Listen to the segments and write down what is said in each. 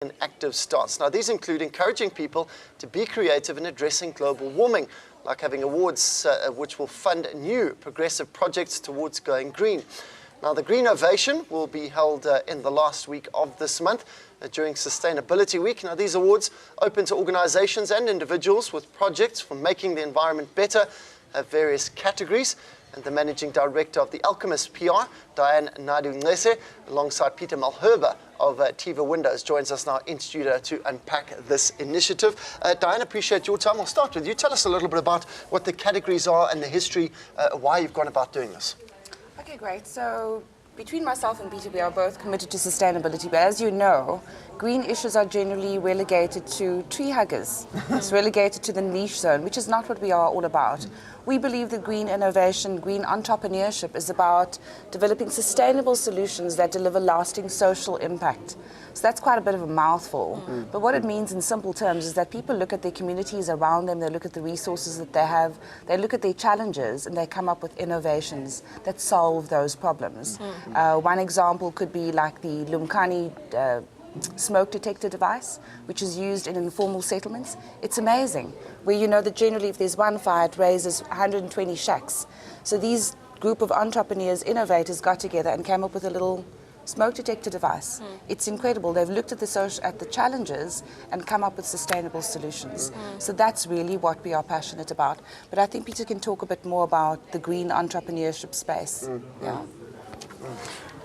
an active stance. Now, these include encouraging people to be creative in addressing global warming, like having awards which will fund new progressive projects towards going green. Now, the Greenovation will be held in the last week of this month during Sustainability Week. Now, these awards open to organizations and individuals with projects for making the environment better, have various categories. And the Managing Director of the Alchemist PR, Diane Naidu-Ngese, alongside Peter Malherbe of Tiva Windows, joins us now in studio to unpack this initiative. Diane, appreciate your time. I'll start with you. Tell us a little bit about what the categories are and the history, why you've gone about doing this. Okay, great. So between myself and Peter, we are both committed to sustainability, but as you know, green issues are generally relegated to tree huggers. It's relegated to the niche zone, which is not what we are all about. We believe that green innovation, green entrepreneurship is about developing sustainable solutions that deliver lasting social impact. So that's quite a bit of a mouthful. But what it means in simple terms is that people look at their communities around them, they look at the resources that they have, they look at their challenges, and they come up with innovations that solve those problems. One example could be like the Lumkani smoke detector device, which is used in informal settlements. It's amazing, where you know that generally if there's one fire, it raises 120 shacks. So these group of entrepreneurs, innovators got together and came up with a little smoke detector device. It's incredible. They've looked at the challenges and come up with sustainable solutions. So that's really what we are passionate about. But I think Peter can talk a bit more about the green entrepreneurship space. Yeah.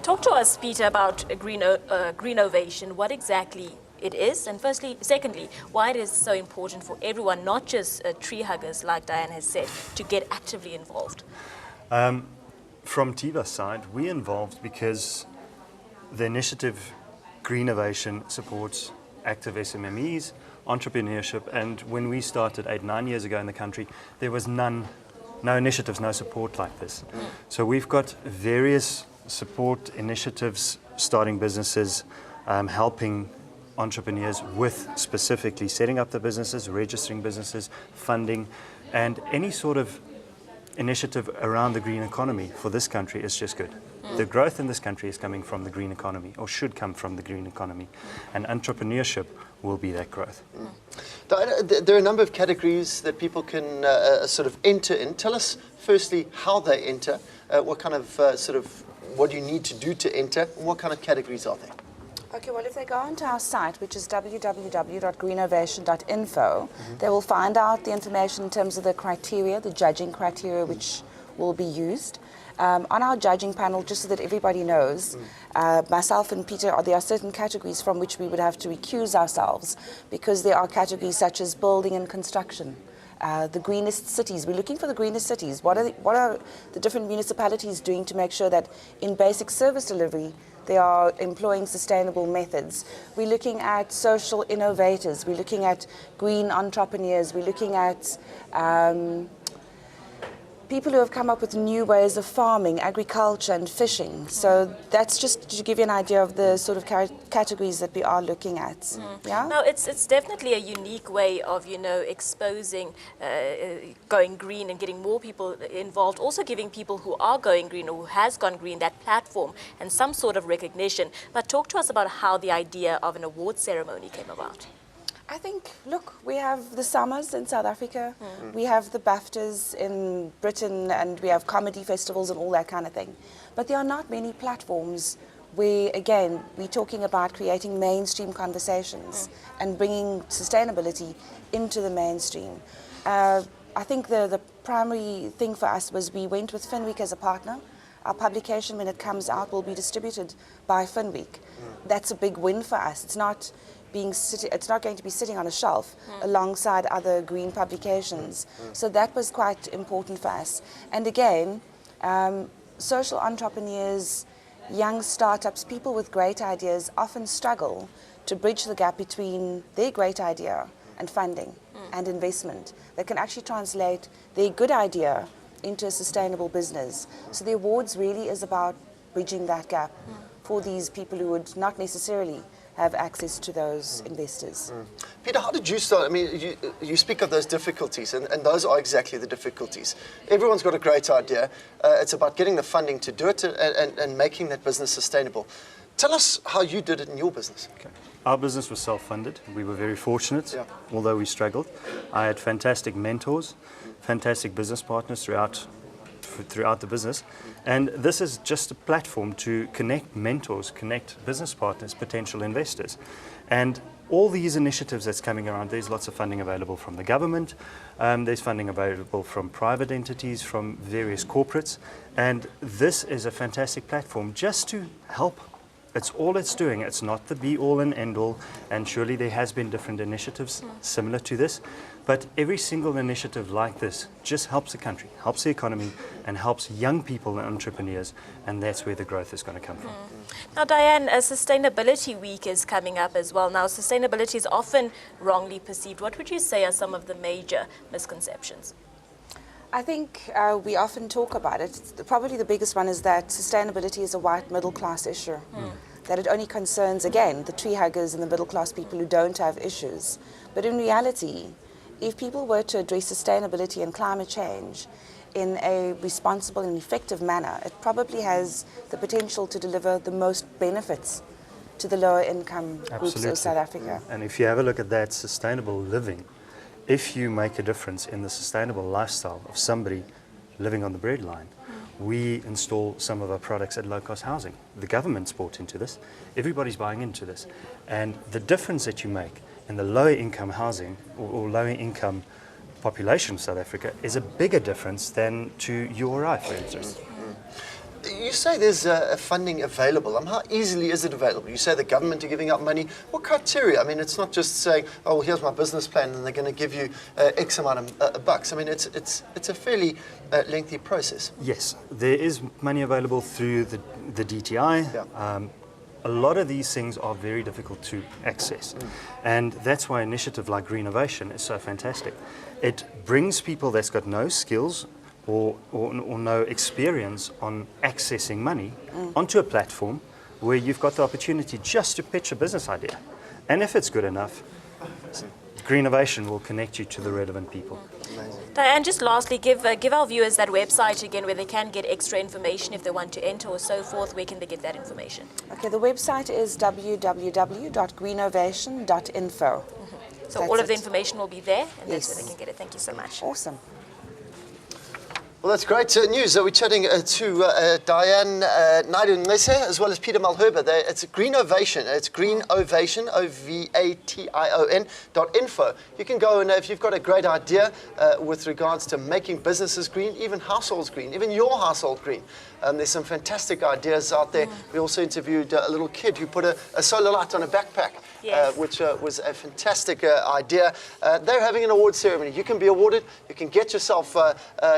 Talk to us, Peter, about Greenovation, what exactly it is, and secondly, why it is so important for everyone, not just tree huggers, like Diane has said, to get actively involved. From Tiva's side, we're involved because the initiative Greenovation supports active SMMEs, entrepreneurship, and when we started 8-9 years ago in the country, there was no initiatives, no support like this. So we've got various support initiatives, starting businesses, helping entrepreneurs with specifically setting up the businesses, registering businesses, funding, and any sort of initiative around the green economy for this country is just good. The growth in this country is coming from the green economy, or should come from the green economy, and entrepreneurship will be that growth. There are a number of categories that people can sort of enter in. Tell us firstly how they enter, what kind of what do you need to do to enter, and what kind of categories are there? Okay, well, if they go onto our site, which is www.greenovation.info, they will find out the information in terms of the criteria, the judging criteria which will be used. On our judging panel, just so that everybody knows, myself and Peter, there are certain categories from which we would have to recuse ourselves, because there are categories such as building and construction. The greenest cities. We're looking for the greenest cities. What are the different municipalities doing to make sure that in basic service delivery they are employing sustainable methods? We're looking at social innovators. We're looking at green entrepreneurs. We're looking at people who have come up with new ways of farming, agriculture and fishing. So that's just to give you an idea of the sort of categories that we are looking at. Yeah? Now, it's definitely a unique way of, exposing going green and getting more people involved, also giving people who are going green or who has gone green that platform and some sort of recognition. But talk to us about how the idea of an award ceremony came about. I think, look, we have the Summers in South Africa, we have the BAFTAs in Britain, and we have comedy festivals and all that kind of thing. But there are not many platforms where, again, we're talking about creating mainstream conversations and bringing sustainability into the mainstream. I think the primary thing for us was we went with Finweek as a partner. Our publication, when it comes out, will be distributed by Finweek. That's a big win for us. It's not going to be sitting on a shelf alongside other green publications. So that was quite important for us. And again, social entrepreneurs, young startups, people with great ideas often struggle to bridge the gap between their great idea and funding and investment that can actually translate their good idea into a sustainable business. So the awards really is about bridging that gap for these people who would not necessarily have access to those investors. Peter, how did you start? I mean, you speak of those difficulties, and those are exactly the difficulties. Everyone's got a great idea. It's about getting the funding to do it and making that business sustainable. Tell us how you did it in your business. Okay. our business was self-funded. We were very fortunate, Yeah. although we struggled. I had fantastic mentors, fantastic business partners throughout the business. And this is just a platform to connect mentors, connect business partners, potential investors. And all these initiatives that's coming around, there's lots of funding available from the government, there's funding available from private entities, from various corporates, and this is a fantastic platform just to help. It's all it's doing. It's not the be-all and end-all, and surely there has been different initiatives similar to this, but every single initiative like this just helps the country, helps the economy, and helps young people and entrepreneurs, and that's where the growth is going to come from. Now, Diane, Sustainability Week is coming up as well. Now, sustainability is often wrongly perceived. What would you say are some of the major misconceptions? I think we often talk about it. Probably the biggest one is that sustainability is a white middle class issue. That it only concerns, again, the tree huggers and the middle class people who don't have issues. But in reality, if people were to address sustainability and climate change in a responsible and effective manner, it probably has the potential to deliver the most benefits to the lower income groups of South Africa. And if you have a look at that sustainable living, if you make a difference in the sustainable lifestyle of somebody living on the breadline, we install some of our products at low-cost housing. The government's bought into this. Everybody's buying into this. And the difference that you make in the lower-income housing or lower-income population of South Africa is a bigger difference than to you or I, for instance. You say there's funding available. How easily is it available? You say the government are giving out money. What criteria? I mean, it's not just saying, oh, well, here's my business plan and they're going to give you X amount of bucks. I mean, it's a fairly lengthy process. Yes, there is money available through the DTI. Yeah. A lot of these things are very difficult to access. And that's why an initiative like Greenovation is so fantastic. It brings people that's got no skills or no experience on accessing money onto a platform where you've got the opportunity just to pitch a business idea. And if it's good enough, Greenovation will connect you to the relevant people. Diane, just lastly, give our viewers that website again where they can get extra information if they want to enter or so forth. Where can they get that information? Okay, the website is www.greenovation.info. So That's all of the it. information will be there, and that's where Yes. they can get it. Thank you so much. Awesome. Well, that's great news. We're chatting to Diane Naidu-Ngese as well as Peter Malherbe. It's Greenovation. It's Greenovation, OVATION.info. You can go and if you've got a great idea with regards to making businesses green, even households green, even your household green. There's some fantastic ideas out there. We also interviewed a little kid who put a solar light on a backpack. Yes. Which was a fantastic idea. They're having an award ceremony. You can be awarded. You can get yourself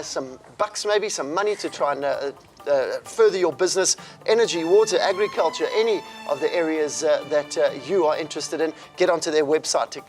some bucks, maybe some money to try and further your business, energy, water, agriculture, any of the areas that you are interested in. Get onto their website to